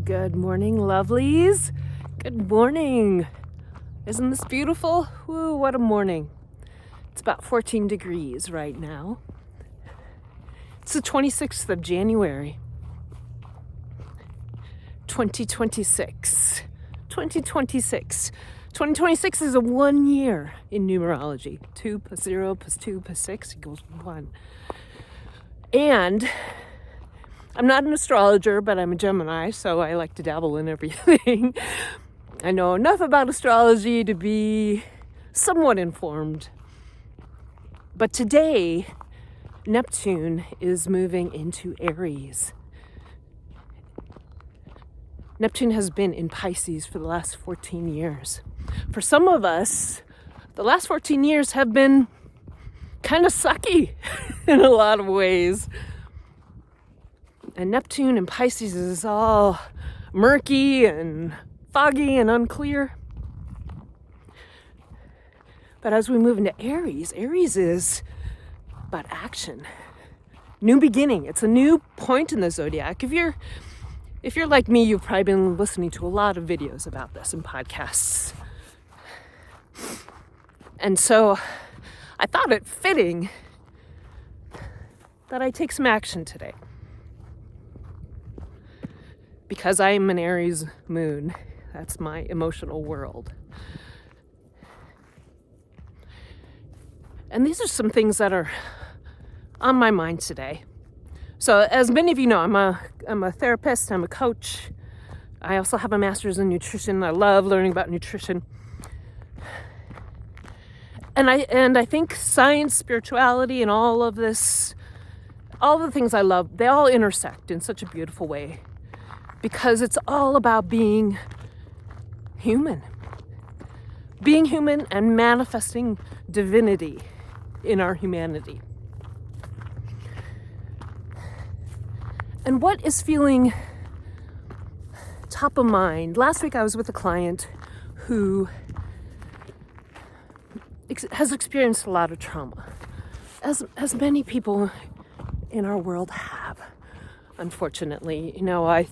Good morning, lovelies. Good morning. Isn't this beautiful? Woo, what a morning. It's about 14 degrees right now. It's the 26th of January, 2026. 2026. 2026 is a 1 year in numerology. 2 plus 0 plus 2 plus 6 equals 1. And I'm not an astrologer, but I'm a Gemini, so I like to dabble in everything. I know enough about astrology to be somewhat informed. But today, Neptune is moving into Aries. Neptune has been in Pisces for the last 14 years. For some of us, the last 14 years have been kind of sucky in a lot of ways. And Neptune in Pisces is all murky and foggy and unclear. But as we move into Aries, Aries is about action. New beginning. It's a new point in the zodiac. If you're like me, you've probably been listening to a lot of videos about this and podcasts. And so I thought it fitting that I take some action today. Because I am an Aries moon. That's my emotional world. And these are some things that are on my mind today. So as many of you know, I'm a therapist, I'm a coach. I also have a master's in nutrition. I love learning about nutrition. And I think science, spirituality, and all of this, all the things I love, they all intersect in such a beautiful way. Because it's all about being human. Being human and manifesting divinity in our humanity. And what is feeling top of mind? Last week I was with a client who has experienced a lot of trauma, as many people in our world have, unfortunately. You know, I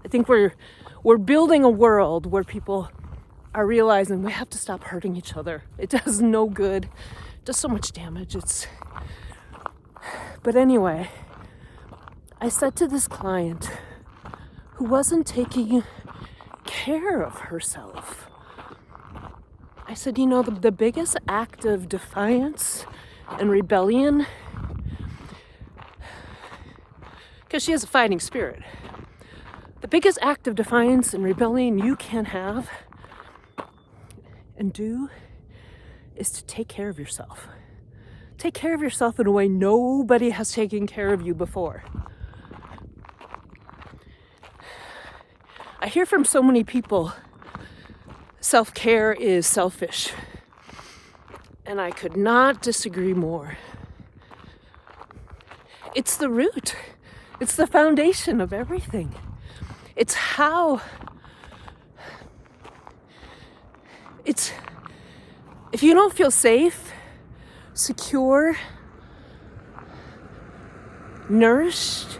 think we're building a world where people are realizing we have to stop hurting each other. It does no good. It does so much damage. But anyway, I said to this client who wasn't taking care of herself, I said, you know, the biggest act of defiance and rebellion, because she has a fighting spirit, the biggest act of defiance and rebellion you can have and do is to take care of yourself. Take care of yourself in a way nobody has taken care of you before. I hear from so many people, self-care is selfish. And I could not disagree more. It's the root. It's the foundation of everything. It's if you don't feel safe, secure, nourished,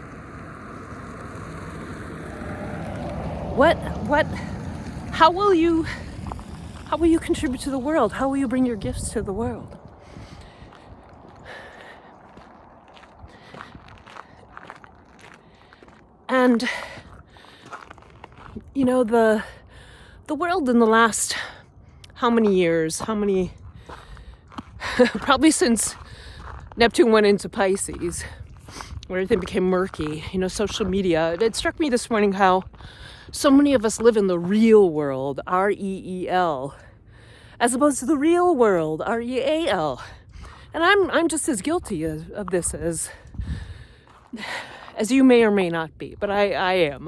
how will you contribute to the world? How will you bring your gifts to the world? And you know, the world in the last how many years, probably since Neptune went into Pisces, where everything became murky, you know, social media. It struck me this morning how so many of us live in the real world, R-E-E-L, as opposed to the real world, R-E-A-L. And I'm just as guilty of this as you may or may not be, but I am.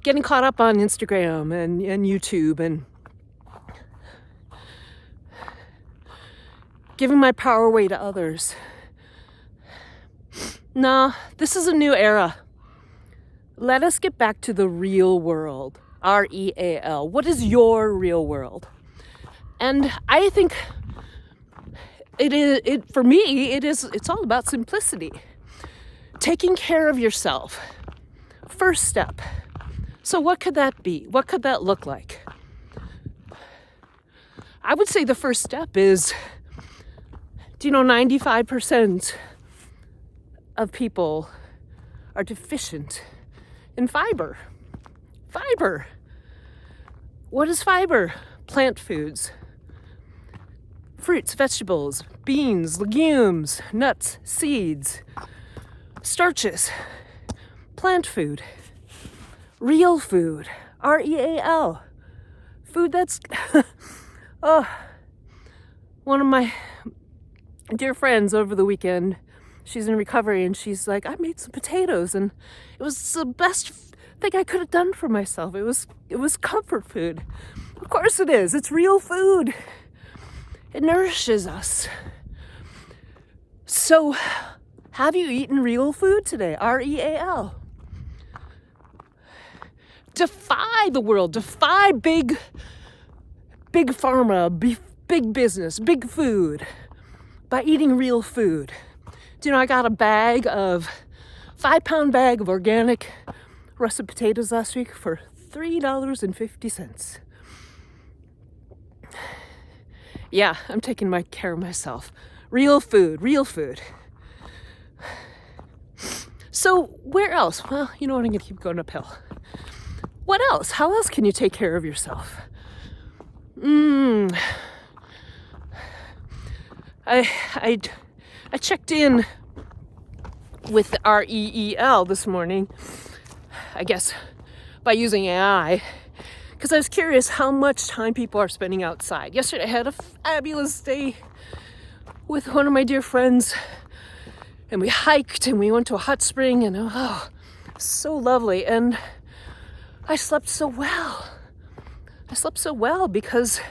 Getting caught up on Instagram and YouTube and giving my power away to others. No, this is a new era. Let us get back to the real world. R-E-A-L. What is your real world? And I think it's all about simplicity. taking care of yourself. First step. So what could that be? What could that look like? I would say the first step is, 95% of people are deficient in fiber. Fiber. What is fiber? Plant foods. Fruits, vegetables, beans, legumes, nuts, seeds, starches, plant food, real food, REAL. Food that's, one of my dear friends over the weekend, she's in recovery and she's like, I made some potatoes and it was the best thing I could have done for myself. It was comfort food. Of course it is. It's real food. It nourishes us. So, have you eaten real food today? REAL. Defy the world. Defy big pharma, big business, big food by eating real food. I got a 5-pound bag of organic russet potatoes last week for $3.50. Yeah, I'm taking care of myself. Real food, real food. So where else? Well, you know what? I'm going to keep going uphill. What else? How else can you take care of yourself? I checked in with the REEL this morning, I guess, by using AI, because I was curious how much time people are spending outside. Yesterday I had a fabulous day with one of my dear friends, and we hiked and we went to a hot spring, and so lovely. And I slept so well. I slept so well because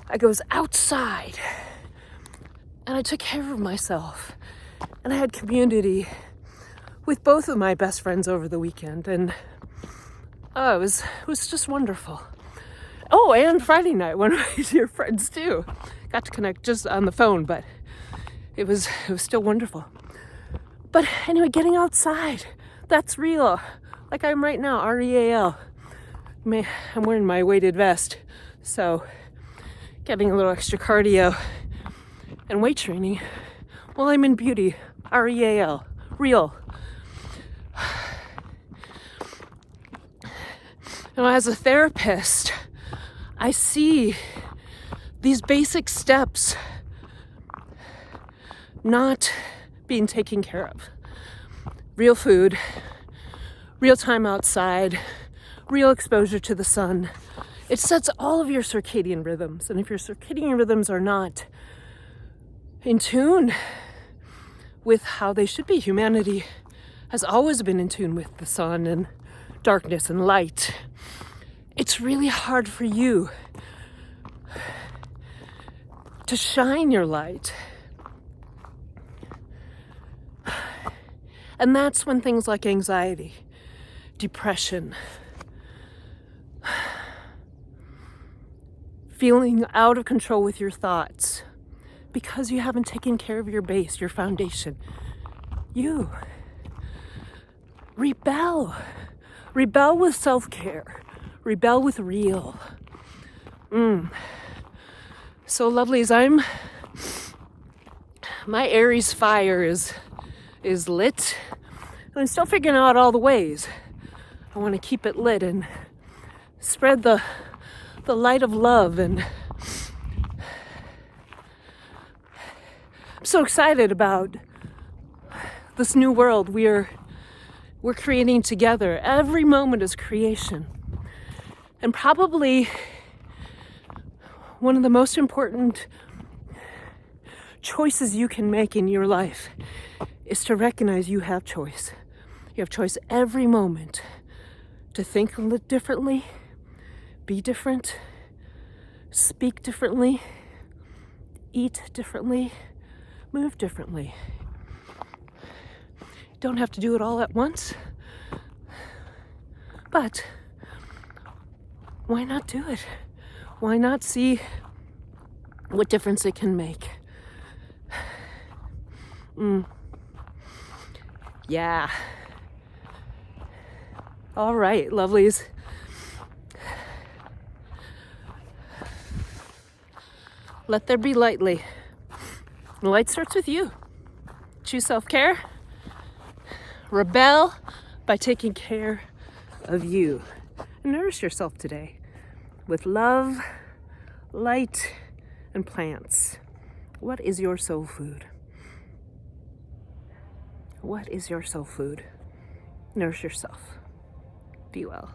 I was outside and I took care of myself, and I had community with both of my best friends over the weekend, and it was just wonderful. Oh, and Friday night, one of my dear friends too. Got to connect just on the phone, but it was still wonderful. But anyway, getting outside, that's real. Like I'm right now, REAL. I'm wearing my weighted vest, so getting a little extra cardio and weight training while I'm in beauty. REAL. Real. As a therapist, I see these basic steps not being taken care of. Real food, real time outside, real exposure to the sun. It sets all of your circadian rhythms. And if your circadian rhythms are not in tune with how they should be, humanity has always been in tune with the sun and darkness and light. It's really hard for you to shine your light. And that's when things like anxiety, depression, feeling out of control with your thoughts, because you haven't taken care of your base, your foundation. You rebel. Rebel with self-care. Rebel with real. So lovelies, my Aries fire is lit, and I'm still figuring out all the ways. I want to keep it lit and spread the light of love, and I'm so excited about this new world we're creating together. Every moment is creation. And probably one of the most important choices you can make in your life is to recognize you have choice. You have choice every moment to think a little differently, be different, speak differently, eat differently, move differently. You don't have to do it all at once, but why not do it? Why not see what difference it can make? Yeah. All right, lovelies. Let there be lightly. The light starts with you. Choose self-care. Rebel by taking care of you. And nourish yourself today with love, light, and plants. What is your soul food? What is your soul food? Nourish yourself. Be well.